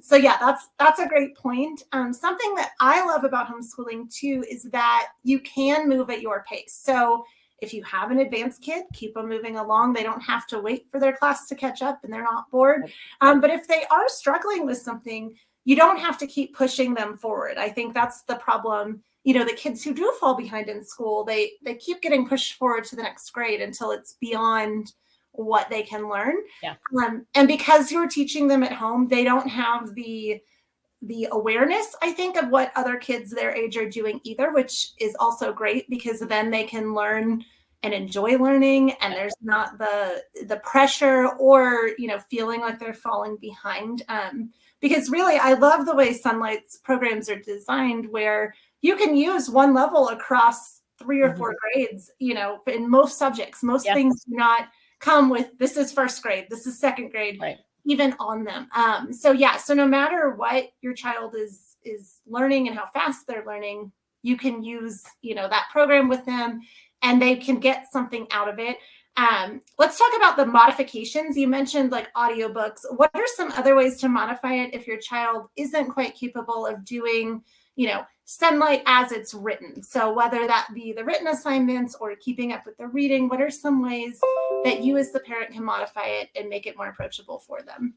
So yeah, that's a great point. Something that I love about homeschooling too is that you can move at your pace. So if you have an advanced kid, keep them moving along. They don't have to wait for their class to catch up and they're not bored. But if they are struggling with something, you don't have to keep pushing them forward. I think that's the problem. The kids who do fall behind in school, they keep getting pushed forward to the next grade until it's beyond what they can learn. And because you're teaching them at home, they don't have the awareness, I think, of what other kids their age are doing either, which is also great, because then they can learn and enjoy learning, and there's not the pressure or feeling like they're falling behind. Because really, I love the way Sonlight's programs are designed, where you can use one level across 3 or 4 grades. In most subjects, most things do not come with this is first grade, this is second grade. Even on them. So no matter what your child is learning and how fast they're learning, you can use, that program with them and they can get something out of it. Let's talk about the modifications. You mentioned like audiobooks. What are some other ways to modify it if your child isn't quite capable of doing, Sonlight as it's written. So whether that be the written assignments or keeping up with the reading, what are some ways that you as the parent can modify it and make it more approachable for them?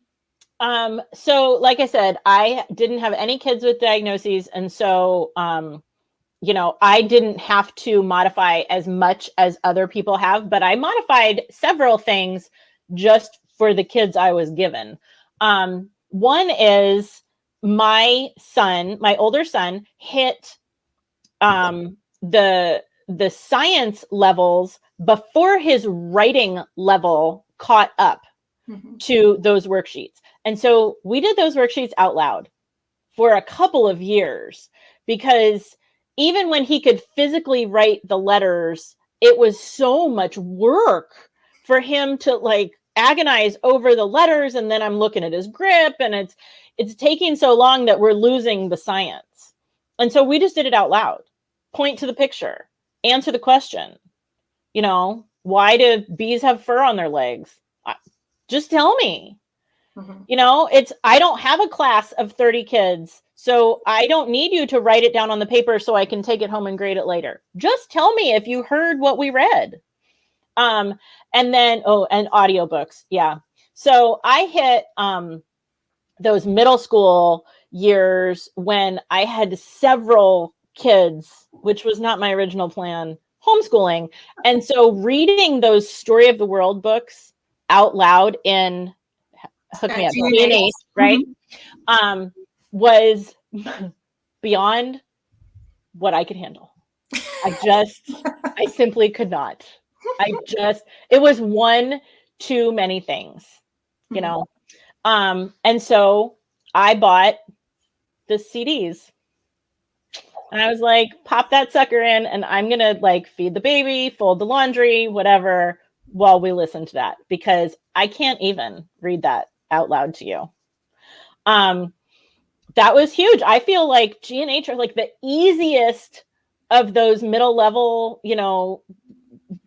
So like I said, I didn't have any kids with diagnoses. And so, I didn't have to modify as much as other people have, but I modified several things just for the kids I was given. One is my older son hit the science levels before his writing level caught up to those worksheets. And so we did those worksheets out loud for a couple of years, because even when he could physically write the letters, it was so much work for him to like agonize over the letters. And then I'm looking at his grip, and it's taking so long that we're losing the science. And so we just did it out loud. Point to the picture, answer the question. Why do bees have fur on their legs? Just tell me. I don't have a class of 30 kids, so I don't need you to write it down on the paper so I can take it home and grade it later. Just tell me if you heard what we read. And then, and audiobooks. Yeah. So I hit those middle school years when I had several kids, which was not my original plan, homeschooling. And so reading those Story of the World books out loud in Hook Me Up, G&H, right? Was beyond what I could handle. I simply could not. It was one too many things, and so I bought the CDs, and I was like, pop that sucker in, and I'm going to like feed the baby, fold the laundry, whatever, while we listen to that, because I can't even read that out loud to you. That was huge. I feel like G&H are like the easiest of those middle level,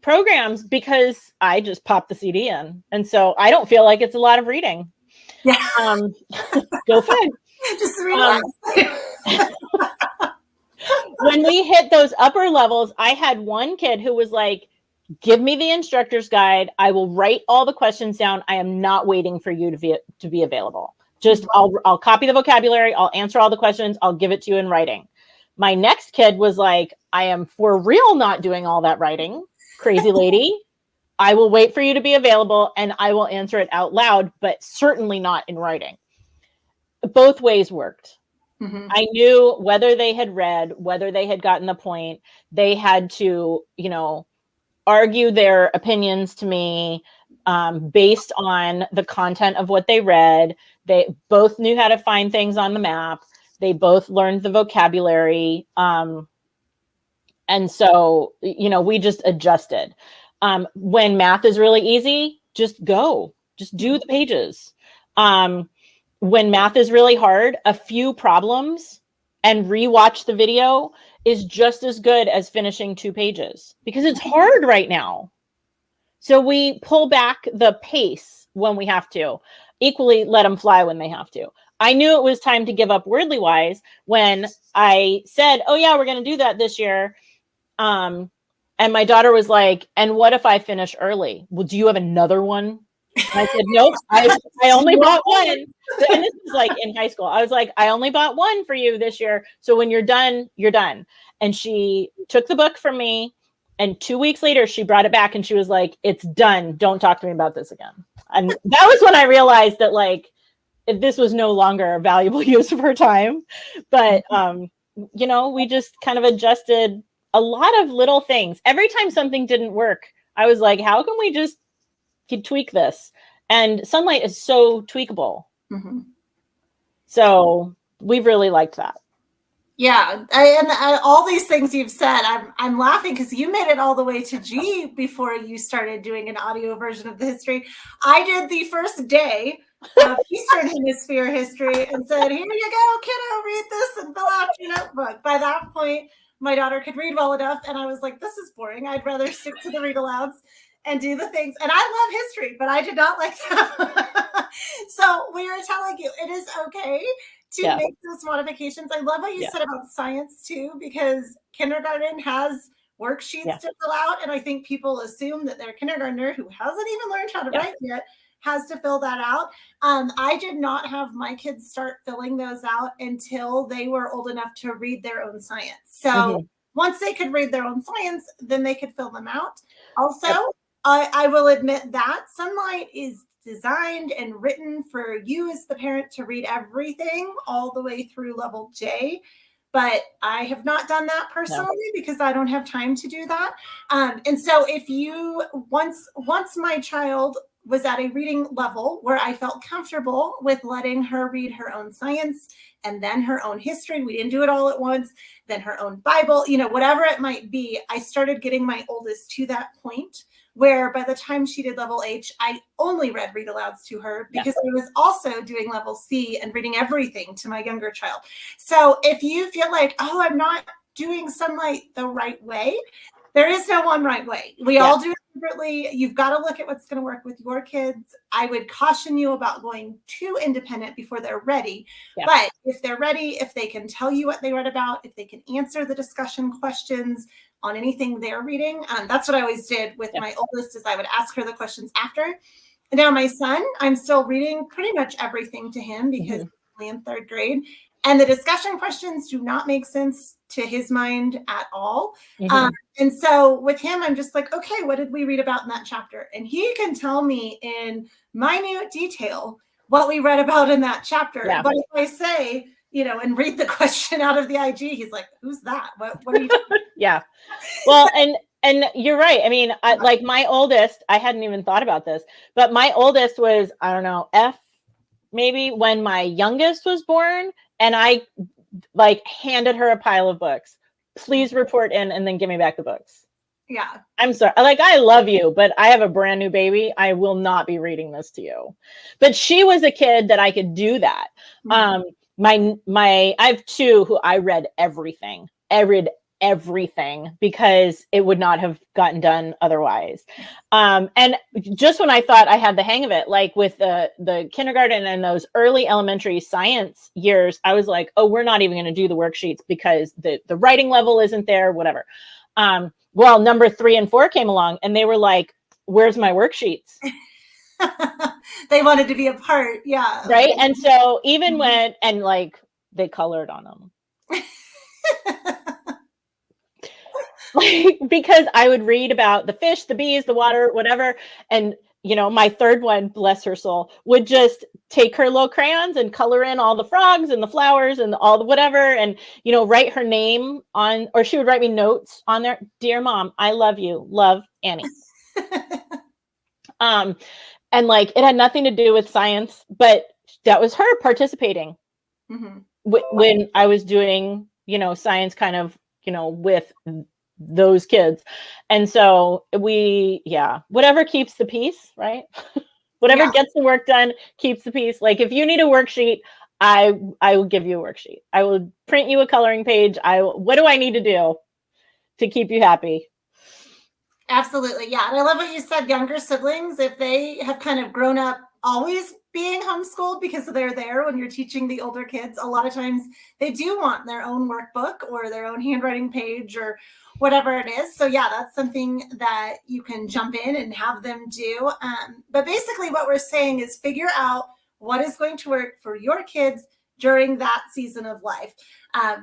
programs, because I just pop the CD in. And so I don't feel like it's a lot of reading. Yeah. Go for it. Just relax. When we hit those upper levels, I had one kid who was like, give me the instructor's guide. I will write all the questions down. I am not waiting for you to be available. Just I'll copy the vocabulary. I'll answer all the questions. I'll give it to you in writing. My next kid was like, I am for real not doing all that writing. Crazy lady. I will wait for you to be available and I will answer it out loud, but certainly not in writing. Both ways worked. I knew whether they had read, whether they had gotten the point. They had to, argue their opinions to me based on the content of what they read. They both knew how to find things on the map. They both learned the vocabulary. And so, we just adjusted. When math is really easy, just go. Just do the pages. When math is really hard, a few problems and rewatch the video is just as good as finishing 2 pages, because it's hard right now. So we pull back the pace when we have to, equally let them fly when they have to. I knew it was time to give up Wordly Wise when I said, oh yeah, we're going to do that this year. And my daughter was like, and what if I finish early? Well, do you have another one? And I said, nope, I only bought one. And this was like in high school. I was like, I only bought one for you this year. So when you're done, you're done. And she took the book from me. And 2 weeks later, she brought it back and she was like, it's done. Don't talk to me about this again. And that was when I realized that like, this was no longer a valuable use of her time. But, we just kind of adjusted a lot of little things. Every time something didn't work, I was like, how can we just tweak this? And Sonlight is so tweakable. So we've really liked that. Yeah, all these things you've said, I'm laughing because you made it all the way to G before you started doing an audio version of the history. I did the first day of Eastern Hemisphere history and said, here you go, kiddo, read this and fill out your notebook. By that point, my daughter could read well enough, and I was like, this is boring. I'd rather stick to the read alouds and do the things. And I love history, but I did not like that. So we were telling you, it is okay to make those modifications. I love what you said about science too, because kindergarten has worksheets to fill out. And I think people assume that their kindergartner, who hasn't even learned how to write yet, has to fill that out. I did not have my kids start filling those out until they were old enough to read their own science. So once they could read their own science, then they could fill them out. Also, I will admit that Sonlight is designed and written for you as the parent to read everything all the way through level J. But I have not done that personally because I don't have time to do that. And so if you, once my child was at a reading level where I felt comfortable with letting her read her own science and then her own history, we didn't do it all at once, then her own Bible, whatever it might be, I started getting my oldest to that point where by the time she did level H, I only read read alouds to her because I was also doing level C and reading everything to my younger child. So if you feel like, oh, I'm not doing Sonlight the right way, there is no one right way. We all do it differently. You've got to look at what's going to work with your kids. I would caution you about going too independent before they're ready. But if they're ready, if they can tell you what they read about, if they can answer the discussion questions on anything they're reading, that's what I always did with my oldest, is I would ask her the questions after. And now my son, I'm still reading pretty much everything to him because he's only in 3rd grade. And the discussion questions do not make sense to his mind at all. And so with him, I'm just like, okay, what did we read about in that chapter? And he can tell me in minute detail what we read about in that chapter. But if I say, and read the question out of the IG, he's like, who's that? What are you doing? Well, and you're right. I mean, like my oldest, I hadn't even thought about this, but my oldest was, I don't know, F maybe when my youngest was born, and I like handed her a pile of books. Please report in and then give me back the books. I'm sorry. Like, I love you, but I have a brand new baby. I will not be reading this to you. But she was a kid that I could do that. I have 2 who I read everything. I read everything because it would not have gotten done otherwise. And just when I thought I had the hang of it, like with the kindergarten and those early elementary science years, I was like, oh, we're not even going to do the worksheets because the writing level isn't there, whatever. Well, number 3 and 4 came along and they were like, where's my worksheets? They wanted to be a part. Right. And so even when, and like they colored on them. Like, because I would read about the fish, the bees, the water, whatever. And, my 3rd one, bless her soul, would just take her little crayons and color in all the frogs and the flowers and all the whatever. And, write her name on, or she would write me notes on there. Dear Mom, I love you. Love, Annie. And like, it had nothing to do with science, but that was her participating when I was doing, science kind of, with those kids. And so whatever keeps the peace, right? Whatever gets the work done keeps the peace. Like if you need a worksheet, I will give you a worksheet. I will print you a coloring page. What do I need to do to keep you happy? Absolutely. Yeah. And I love what you said, younger siblings, if they have kind of grown up always being homeschooled because they're there when you're teaching the older kids, a lot of times they do want their own workbook or their own handwriting page or whatever it is. So that's something that you can jump in and have them do. But basically what we're saying is figure out what is going to work for your kids during that season of life.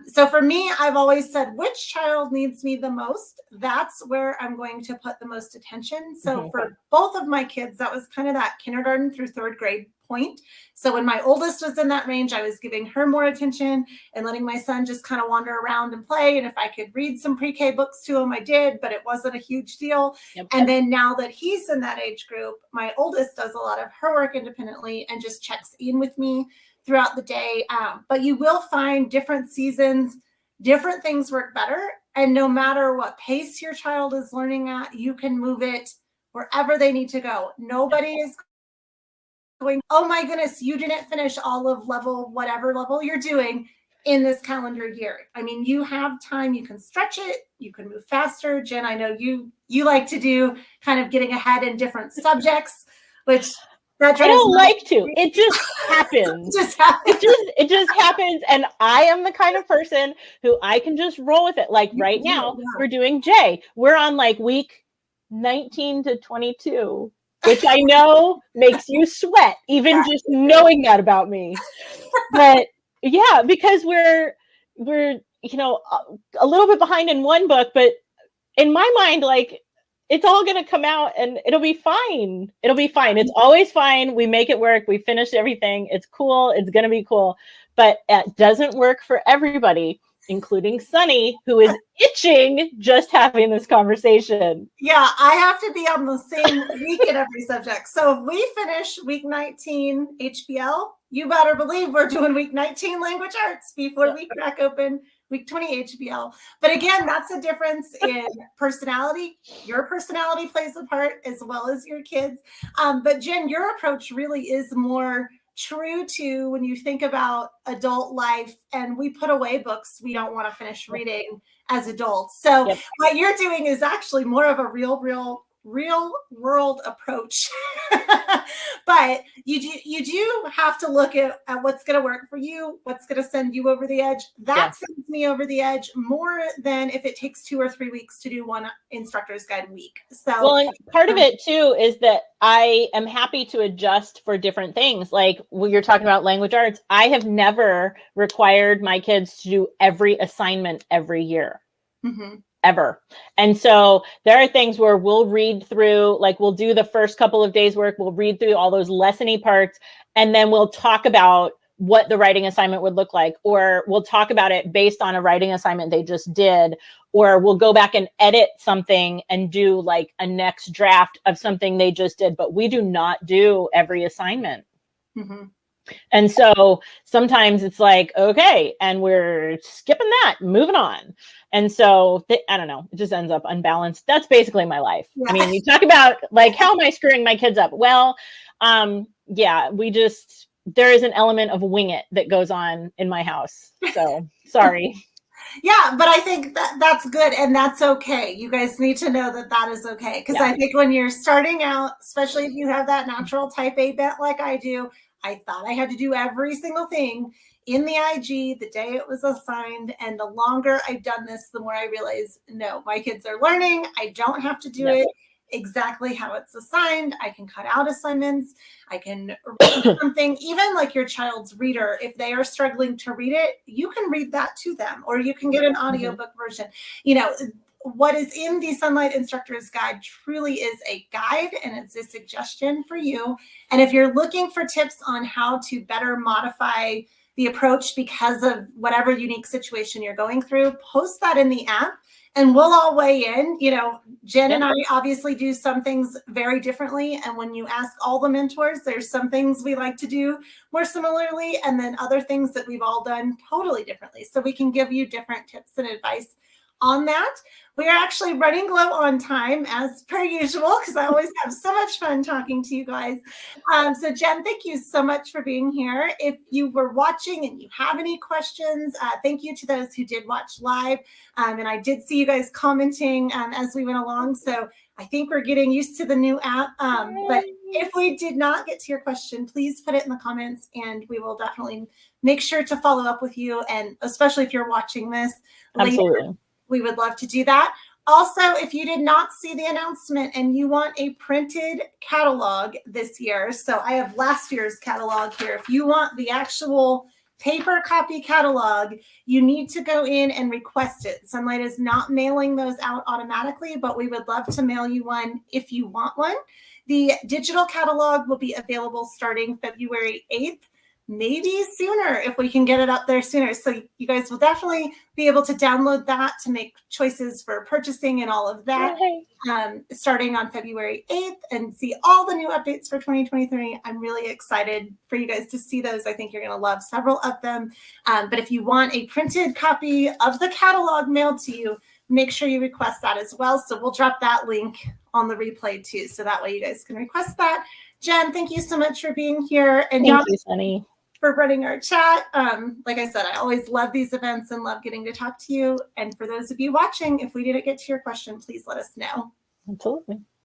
So for me, I've always said, which child needs me the most? That's where I'm going to put the most attention. So for both of my kids, that was kind of that kindergarten through 3rd grade point. So when my oldest was in that range, I was giving her more attention and letting my son just kind of wander around and play. And if I could read some pre-K books to him, I did, but it wasn't a huge deal. And then now that he's in that age group, my oldest does a lot of her work independently and just checks in with me throughout the day. But you will find different seasons, different things work better. And no matter what pace your child is learning at, you can move it wherever they need to go. Nobody is going, oh my goodness, you didn't finish all of whatever level you're doing in this calendar year. I mean, you have time, you can stretch it, you can move faster. Jen, I know you like to do kind of getting ahead in different subjects, which That I drives don't me like to. crazy. It just happens. Just happens. It just happens. And I am the kind of person who I can just roll with it. Like right now, we're doing J. We're on like week 19 to 22, which I know makes you sweat, even just knowing that about me. But yeah, because we're a little bit behind in one book, but in my mind, like, it's all going to come out and it'll be fine. It'll be fine. It's always fine. We make it work. We finish everything. It's cool. It's going to be cool. But it doesn't work for everybody, including Sunny, who is itching just having this conversation. Yeah, I have to be on the same week in every subject. So if we finish week 19 HBL, you better believe we're doing week 19 language arts before we crack open week 20 HBL. But again, that's a difference in personality. Your personality plays a part as well as your kids. But Jen, your approach really is more true to when you think about adult life, and we put away books we don't want to finish reading as adults. So what you're doing is actually more of a real world approach. But you do have to look at what's going to work for you, what's going to send you over the edge. That sends me over the edge more than if it takes 2 or 3 weeks to do one instructor's guide week. So well, and part of it too is that I am happy to adjust for different things. Like when you're talking about language arts, I have never required my kids to do every assignment every year. Mm-hmm. Ever. And so there are things where we'll read through, like we'll do the first couple of days work, we'll read through all those lessony parts, and then we'll talk about what the writing assignment would look like, or we'll talk about it based on a writing assignment they just did, or we'll go back and edit something and do like a next draft of something they just did, but we do not do every assignment. Mm-hmm. And so sometimes it's like, okay, and we're skipping that, moving on. And so I don't know, it just ends up unbalanced. That's basically my life. Yeah. I mean, you talk about like, how am I screwing my kids up? Well, yeah, there is an element of wing it that goes on in my house. So sorry. Yeah, but I think that's good, and that's okay. You guys need to know that is okay, because I think when you're starting out, especially if you have that natural type A bent like I do, I thought I had to do every single thing in the IG the day it was assigned, and the longer I've done this, the more I realize, no, my kids are learning. I don't have to do it exactly how it's assigned. I can cut out assignments. I can read something, even like your child's reader. If they are struggling to read it, you can read that to them, or you can get an audiobook version. You know, what is in the Sonlight Instructor's Guide truly is a guide, and it's a suggestion for you. And if you're looking for tips on how to better modify the approach because of whatever unique situation you're going through, post that in the app. And we'll all weigh in. You know, Jen and I obviously do some things very differently. And when you ask all the mentors, there's some things we like to do more similarly, and then other things that we've all done totally differently. So we can give you different tips and advice on that. We are actually running low on time as per usual, because I always have so much fun talking to you guys. So Jen, thank you so much for being here. If you were watching and you have any questions, thank you to those who did watch live. And I did see you guys commenting as we went along. So I think we're getting used to the new app. But if we did not get to your question, please put it in the comments, and we will definitely make sure to follow up with you. And especially if you're watching this later, we would love to do that. Also, if you did not see the announcement and you want a printed catalog this year, so I have last year's catalog here. If you want the actual paper copy catalog, you need to go in and request it. Sonlight is not mailing those out automatically, but we would love to mail you one if you want one. The digital catalog will be available starting February 8th. Maybe sooner if we can get it up there sooner. So you guys will definitely be able to download that to make choices for purchasing and all of that starting on February 8th, and see all the new updates for 2023. I'm really excited for you guys to see those. I think you're going to love several of them. But if you want a printed copy of the catalog mailed to you, make sure you request that as well. So we'll drop that link on the replay too, so that way you guys can request that. Jen, thank you so much for being here. And thank you, Sunny, for running our chat. Like I said, I always love these events and love getting to talk to you. And for those of you watching, if we didn't get to your question, please let us know. Absolutely.